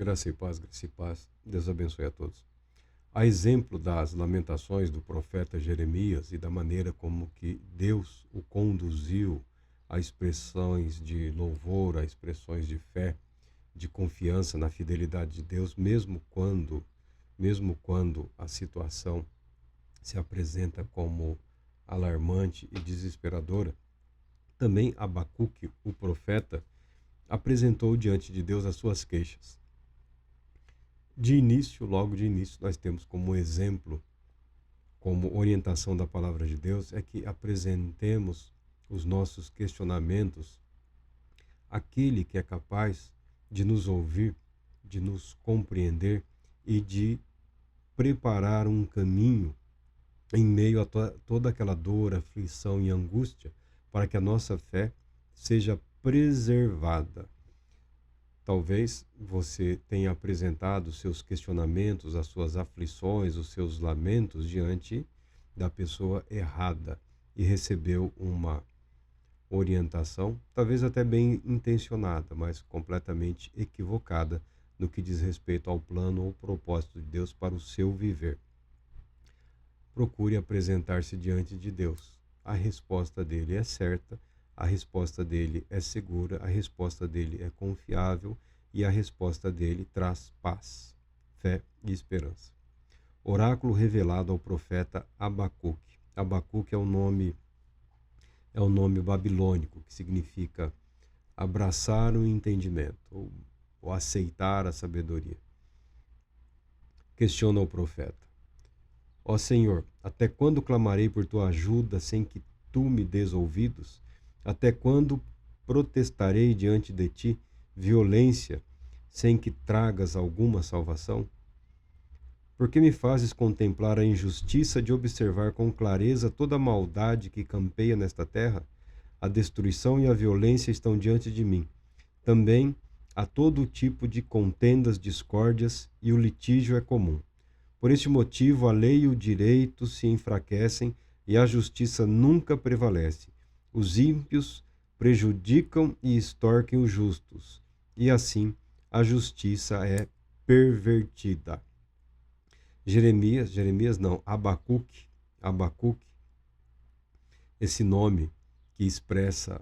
Graça e paz, graça e paz. Deus abençoe a todos. A exemplo das lamentações do profeta Jeremias e da maneira como que Deus o conduziu a expressões de louvor, a expressões de fé, de confiança na fidelidade de Deus, mesmo quando a situação se apresenta como alarmante e desesperadora, também Abacuque, o profeta, apresentou diante de Deus as suas queixas. De início, logo de início, nós temos como exemplo, como orientação da palavra de Deus, é que apresentemos os nossos questionamentos àquele que é capaz de nos ouvir, de nos compreender e de preparar um caminho em meio a toda aquela dor, aflição e angústia, para que a nossa fé seja preservada. Talvez você tenha apresentado os seus questionamentos, as suas aflições, os seus lamentos diante da pessoa errada e recebeu uma orientação, talvez até bem intencionada, mas completamente equivocada no que diz respeito ao plano ou propósito de Deus para o seu viver. Procure apresentar-se diante de Deus. A resposta dele é certa, a resposta dele é segura, a resposta dele é confiável e a resposta dele traz paz, fé e esperança. Oráculo revelado ao profeta Abacuque. Abacuque é um nome babilônico que significa abraçar o entendimento ou aceitar a sabedoria. Questiona o profeta: Ó Senhor, até quando clamarei por tua ajuda sem que tu me des ouvidos? Até quando protestarei diante de ti violência sem que tragas alguma salvação? Por que me fazes contemplar a injustiça de observar com clareza toda a maldade que campeia nesta terra? A destruição e a violência estão diante de mim. Também há todo tipo de contendas, discórdias, e o litígio é comum. Por este motivo, a lei e o direito se enfraquecem e a justiça nunca prevalece. Os ímpios prejudicam e extorquem os justos, e assim a justiça é pervertida. Abacuque, esse nome que expressa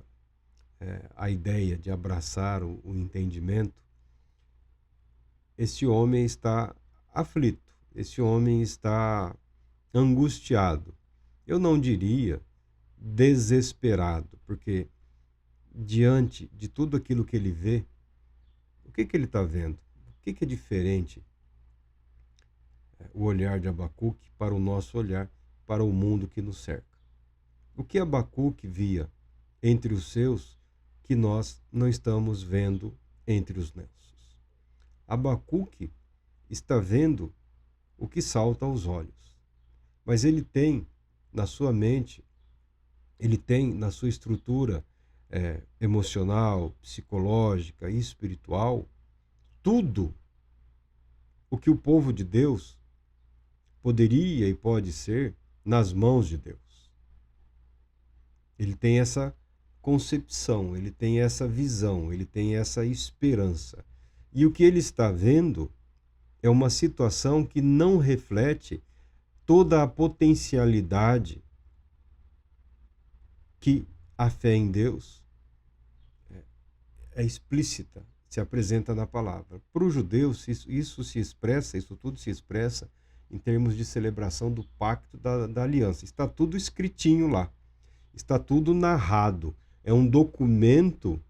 a ideia de abraçar o entendimento, esse homem está aflito, esse homem está angustiado. Eu não diria desesperado, porque diante de tudo aquilo que ele vê, o que ele está vendo? O que é diferente o olhar de Abacuque para o nosso olhar, para o mundo que nos cerca? O que Abacuque via entre os seus que nós não estamos vendo entre os nossos? Abacuque está vendo o que salta aos olhos, mas ele tem na sua mente, ele tem na sua estrutura emocional, psicológica e espiritual tudo o que o povo de Deus poderia e pode ser nas mãos de Deus. Ele tem essa concepção, ele tem essa visão, ele tem essa esperança. E o que ele está vendo é uma situação que não reflete toda a potencialidade que a fé em Deus é explícita, se apresenta na palavra. Para os judeus, isso tudo se expressa em termos de celebração do pacto da aliança. Está tudo escritinho lá, está tudo narrado. É um documento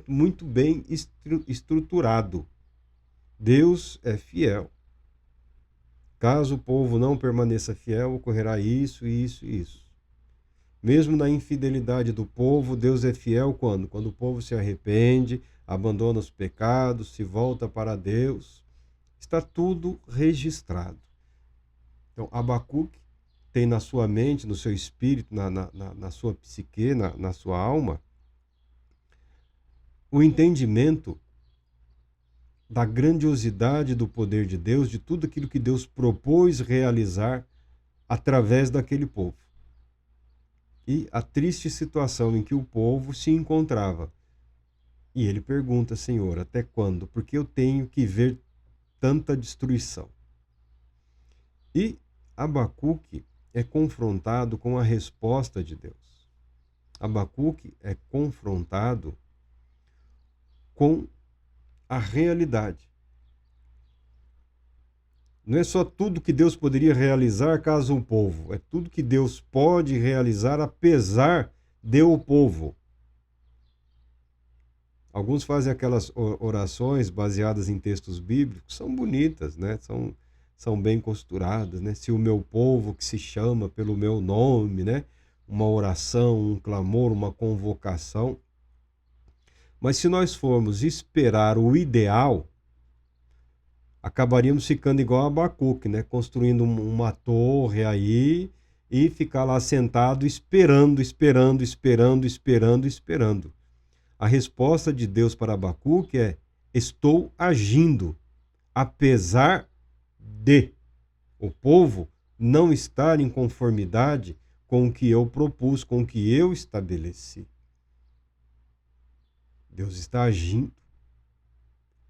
muito bem estruturado. Deus é fiel. Caso o povo não permaneça fiel, ocorrerá isso, isso e isso. Mesmo na infidelidade do povo, Deus é fiel quando? Quando o povo se arrepende, abandona os pecados, se volta para Deus. Está tudo registrado. Então, Abacuque tem na sua mente, no seu espírito, na sua psique, na sua alma, o entendimento da grandiosidade do poder de Deus, de tudo aquilo que Deus propôs realizar através daquele povo. E a triste situação em que o povo se encontrava, E ele pergunta: Senhor, até quando? Porque eu tenho que ver tanta destruição. E Abacuque é confrontado com a resposta de Deus. Abacuque é confrontado com a realidade. Não é só tudo que Deus poderia realizar caso o povo, é tudo que Deus pode realizar apesar de o povo. Alguns fazem aquelas orações baseadas em textos bíblicos, são bonitas, né? São bem costuradas, né? Se o meu povo que se chama pelo meu nome, né? Uma oração, um clamor, uma convocação. Mas se nós formos esperar o ideal, acabaríamos ficando igual a Abacuque, né? Construindo uma torre aí e ficar lá sentado esperando. A resposta de Deus para Abacuque é: estou agindo, apesar de o povo não estar em conformidade com o que eu propus, com o que eu estabeleci. Deus está agindo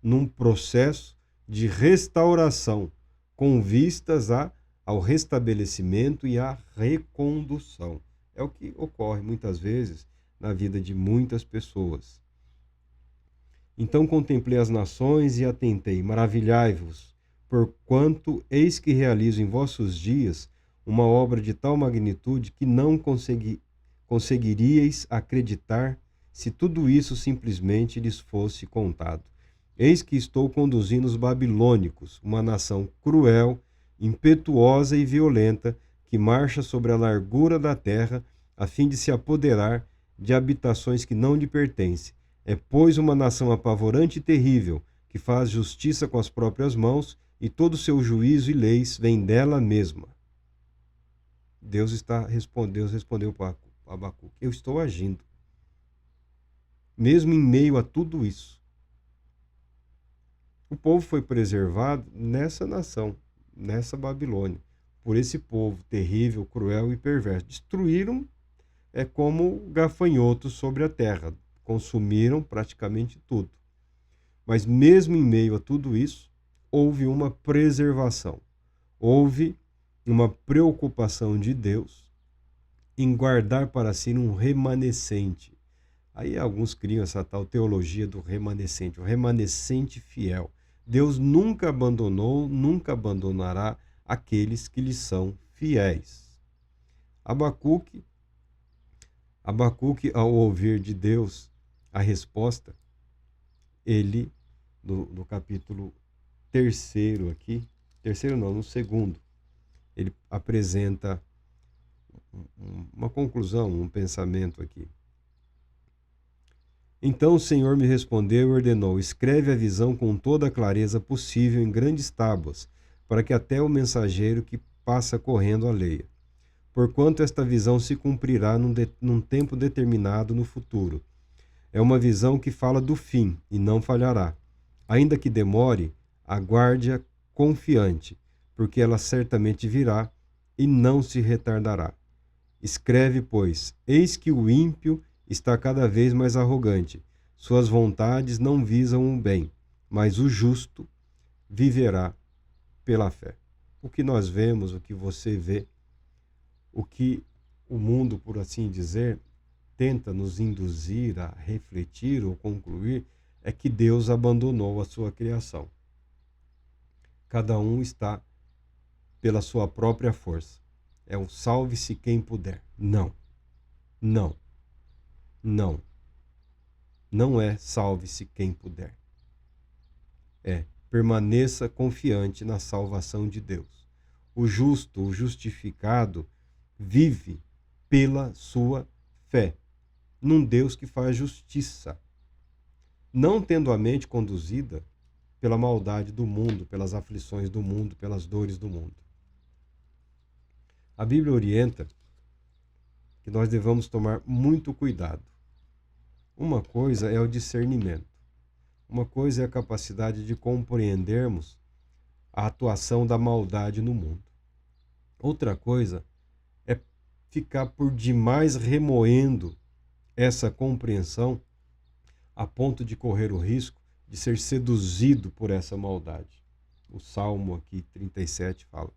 num processo de restauração, com vistas ao restabelecimento e à recondução. É o que ocorre muitas vezes na vida de muitas pessoas. Então contemplei as nações e atentei, maravilhai-vos, porquanto eis que realizo em vossos dias uma obra de tal magnitude que não conseguiríeis acreditar se tudo isso simplesmente lhes fosse contado. Eis que estou conduzindo os babilônicos, uma nação cruel, impetuosa e violenta, que marcha sobre a largura da terra, a fim de se apoderar de habitações que não lhe pertencem. É, pois, uma nação apavorante e terrível, que faz justiça com as próprias mãos, e todo o seu juízo e leis vem dela mesma. Deus respondeu para Abacuque: eu estou agindo. Mesmo em meio a tudo isso, o povo foi preservado nessa nação, nessa Babilônia, por esse povo terrível, cruel e perverso. Destruíram como gafanhotos sobre a terra, consumiram praticamente tudo. Mas mesmo em meio a tudo isso, houve uma preservação, houve uma preocupação de Deus em guardar para si um remanescente. Aí alguns criam essa tal teologia do remanescente, o remanescente fiel. Deus nunca abandonou, nunca abandonará aqueles que lhe são fiéis. Abacuque, ao ouvir de Deus a resposta, ele, no capítulo 3 aqui, no 2º, ele apresenta uma conclusão, um pensamento aqui. Então o Senhor me respondeu e ordenou: escreve a visão com toda a clareza possível em grandes tábuas, para que até o mensageiro que passa correndo a leia. Porquanto esta visão se cumprirá num tempo determinado no futuro. É uma visão que fala do fim e não falhará. Ainda que demore, aguarde-a confiante, porque ela certamente virá e não se retardará. Escreve, pois: eis que o ímpio está cada vez mais arrogante. Suas vontades não visam o bem, mas o justo viverá pela fé. O que nós vemos, o que você vê, o que o mundo, por assim dizer, tenta nos induzir a refletir ou concluir, é que Deus abandonou a sua criação. Cada um está pela sua própria força. É um salve-se quem puder. Não. Não. Não. Não é salve-se quem puder. É permaneça confiante na salvação de Deus. O justo, o justificado, vive pela sua fé num Deus que faz justiça, não tendo a mente conduzida pela maldade do mundo, pelas aflições do mundo, pelas dores do mundo. A Bíblia orienta que nós devamos tomar muito cuidado. Uma coisa é o discernimento. Uma coisa é a capacidade de compreendermos a atuação da maldade no mundo. Outra coisa é ficar por demais remoendo essa compreensão a ponto de correr o risco de ser seduzido por essa maldade. O Salmo aqui 37 fala: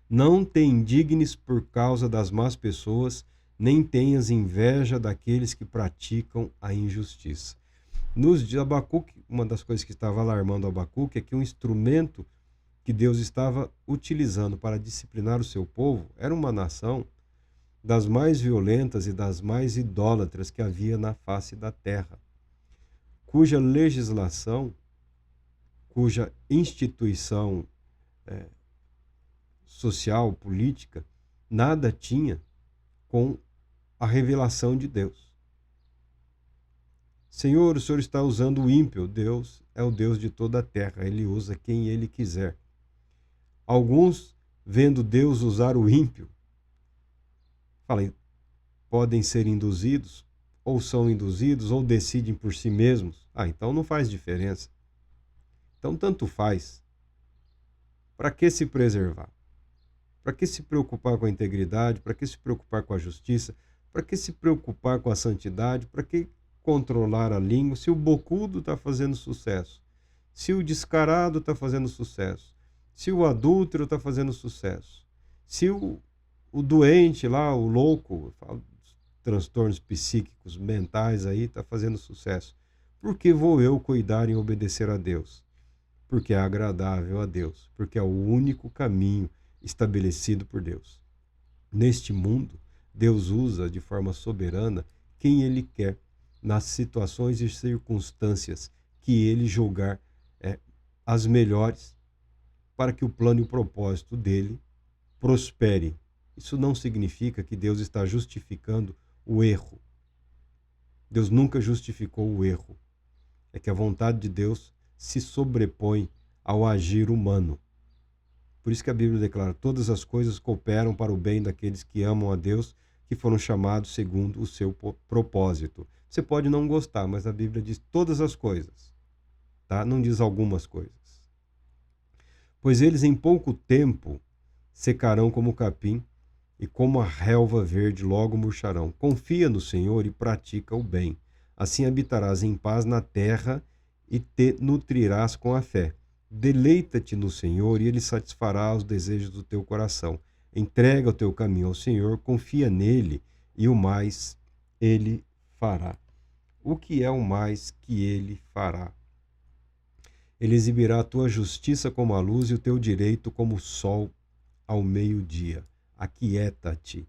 não te indignes por causa das más pessoas, nem tenhas inveja daqueles que praticam a injustiça. Nos de Abacuque, uma das coisas que estava alarmando Abacuque é que um instrumento que Deus estava utilizando para disciplinar o seu povo era uma nação das mais violentas e das mais idólatras que havia na face da terra, cuja legislação, cuja instituição social, política, nada tinha com a revelação de Deus. Senhor, o Senhor está usando o ímpio. Deus é o Deus de toda a terra, Ele usa quem Ele quiser. Alguns, vendo Deus usar o ímpio, falam, podem ser induzidos, ou são induzidos, ou decidem por si mesmos. Então não faz diferença. Então tanto faz. Para que se preservar? Para que se preocupar com a integridade? Para que se preocupar com a justiça? Para que se preocupar com a santidade? Para que controlar a língua se o bocudo está fazendo sucesso? Se o descarado está fazendo sucesso? Se o adúltero está fazendo sucesso? Se o doente lá, o louco, transtornos psíquicos, mentais aí, está fazendo sucesso? Por que vou eu cuidar em obedecer a Deus? Porque é agradável a Deus, porque é o único caminho estabelecido por Deus. Neste mundo, Deus usa de forma soberana quem Ele quer, nas situações e circunstâncias que Ele julgar as melhores, para que o plano e o propósito dele prospere. Isso não significa que Deus está justificando o erro. Deus nunca justificou o erro. É que a vontade de Deus se sobrepõe ao agir humano. Por isso que a Bíblia declara: todas as coisas cooperam para o bem daqueles que amam a Deus, que foram chamados segundo o seu propósito. Você pode não gostar, mas a Bíblia diz todas as coisas, tá? Não diz algumas coisas. Pois eles em pouco tempo secarão como o capim, e como a relva verde logo murcharão. Confia no Senhor e pratica o bem. Assim habitarás em paz na terra e te nutrirás com a fé. Deleita-te no Senhor e Ele satisfará os desejos do teu coração. Entrega o teu caminho ao Senhor, confia nele e o mais Ele fará. O que é o mais que Ele fará? Ele exibirá a tua justiça como a luz e o teu direito como o sol ao meio-dia. Aquieta-te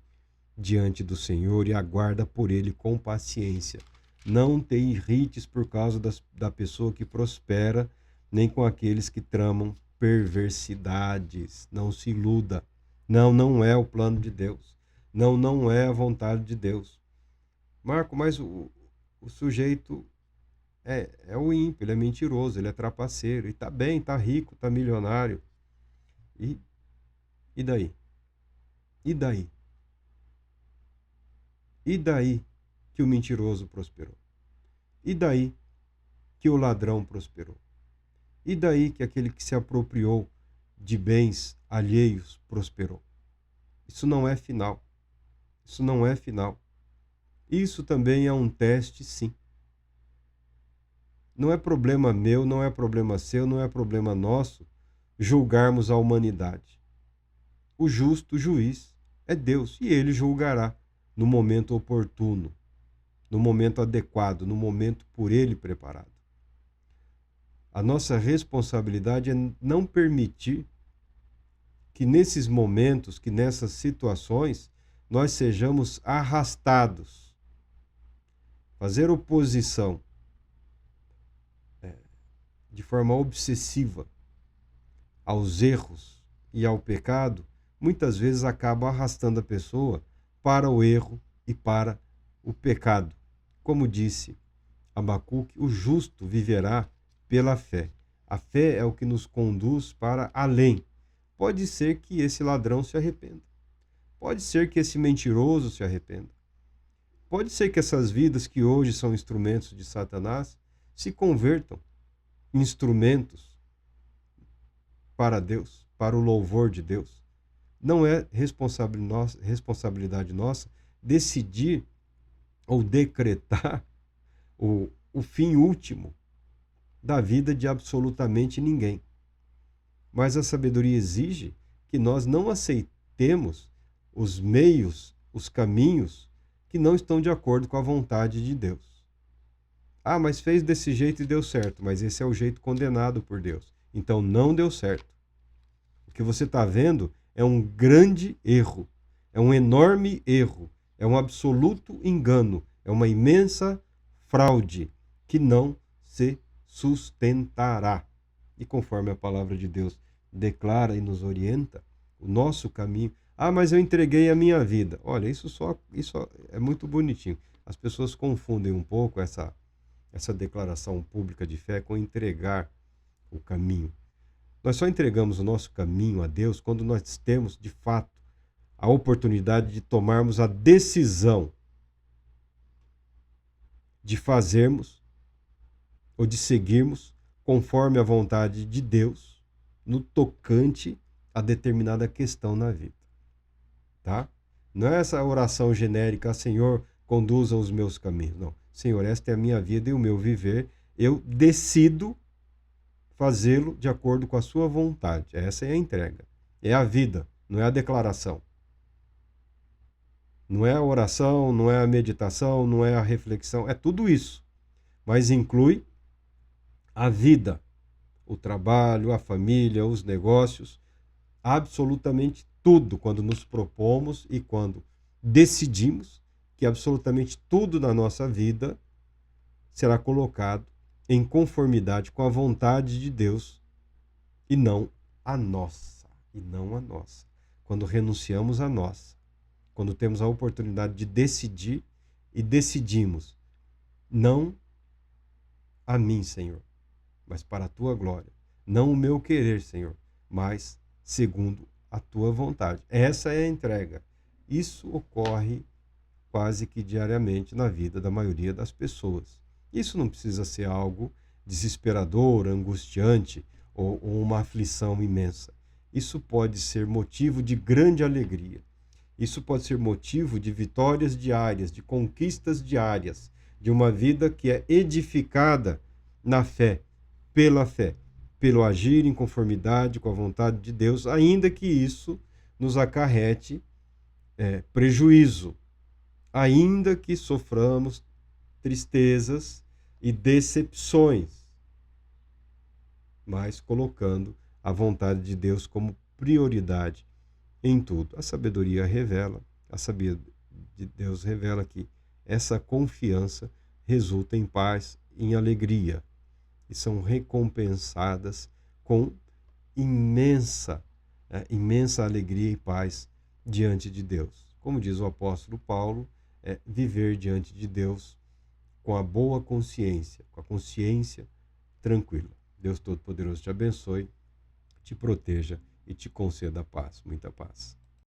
diante do Senhor e aguarda por Ele com paciência. Não te irrites por causa da pessoa que prospera, nem com aqueles que tramam perversidades. Não se iluda. Não é o plano de Deus. Não é a vontade de Deus. Marco, mas o sujeito é o ímpio, ele é mentiroso, ele é trapaceiro, e tá bem, tá rico, tá milionário. E daí? E daí? E daí que o mentiroso prosperou? E daí que o ladrão prosperou? E daí que aquele que se apropriou de bens alheios prosperou? Isso não é final. Isso não é final. Isso também é um teste, sim. Não é problema meu, não é problema seu, não é problema nosso julgarmos a humanidade. O justo juiz é Deus e Ele julgará no momento oportuno, no momento adequado, no momento por Ele preparado. A nossa responsabilidade é não permitir que nesses momentos, que nessas situações, nós sejamos arrastados. Fazer oposição de forma obsessiva aos erros e ao pecado, muitas vezes acaba arrastando a pessoa para o erro e para o pecado. Como disse Abacuque, o justo viverá pela fé. A fé é o que nos conduz para além. Pode ser que esse ladrão se arrependa. Pode ser que esse mentiroso se arrependa. Pode ser que essas vidas que hoje são instrumentos de Satanás se convertam em instrumentos para Deus, para o louvor de Deus. Não é responsabilidade nossa decidir ou decretar o fim último da vida de absolutamente ninguém. Mas a sabedoria exige que nós não aceitemos os meios, os caminhos que não estão de acordo com a vontade de Deus. Ah, mas fez desse jeito e deu certo, mas esse é o jeito condenado por Deus. Então não deu certo. O que você está vendo é um grande erro, é um enorme erro, é um absoluto engano, é uma imensa fraude que não se sustentará. E conforme a palavra de Deus declara e nos orienta, o nosso caminho... Ah, mas eu entreguei a minha vida. Olha, isso é muito bonitinho. As pessoas confundem um pouco essa declaração pública de fé com entregar o caminho. Nós só entregamos o nosso caminho a Deus quando nós temos, de fato, a oportunidade de tomarmos a decisão de fazermos ou de seguirmos conforme a vontade de Deus no tocante a determinada questão na vida. Tá? Não é essa oração genérica, Senhor, conduza os meus caminhos. Não. Senhor, esta é a minha vida e o meu viver. Eu decido fazê-lo de acordo com a sua vontade. Essa é a entrega. É a vida, não é a declaração. Não é a oração, não é a meditação, não é a reflexão. É tudo isso. Mas inclui a vida, o trabalho, a família, os negócios, absolutamente tudo quando nos propomos e quando decidimos que absolutamente tudo na nossa vida será colocado em conformidade com a vontade de Deus e não a nossa. Quando renunciamos a nós, quando temos a oportunidade de decidir e decidimos, não a mim, Senhor, mas para a tua glória. Não o meu querer, Senhor, mas segundo a tua vontade. Essa é a entrega. Isso ocorre quase que diariamente na vida da maioria das pessoas. Isso não precisa ser algo desesperador, angustiante ou uma aflição imensa. Isso pode ser motivo de grande alegria. Isso pode ser motivo de vitórias diárias, de conquistas diárias, de uma vida que é edificada na fé, pelo agir em conformidade com a vontade de Deus, ainda que isso nos acarrete prejuízo, ainda que soframos tristezas e decepções, mas colocando a vontade de Deus como prioridade em tudo. A sabedoria de Deus revela que essa confiança resulta em paz, em alegria, e são recompensadas com imensa alegria e paz diante de Deus. Como diz o apóstolo Paulo, viver diante de Deus com a boa consciência, com a consciência tranquila. Deus Todo-Poderoso te abençoe, te proteja e te conceda paz, muita paz.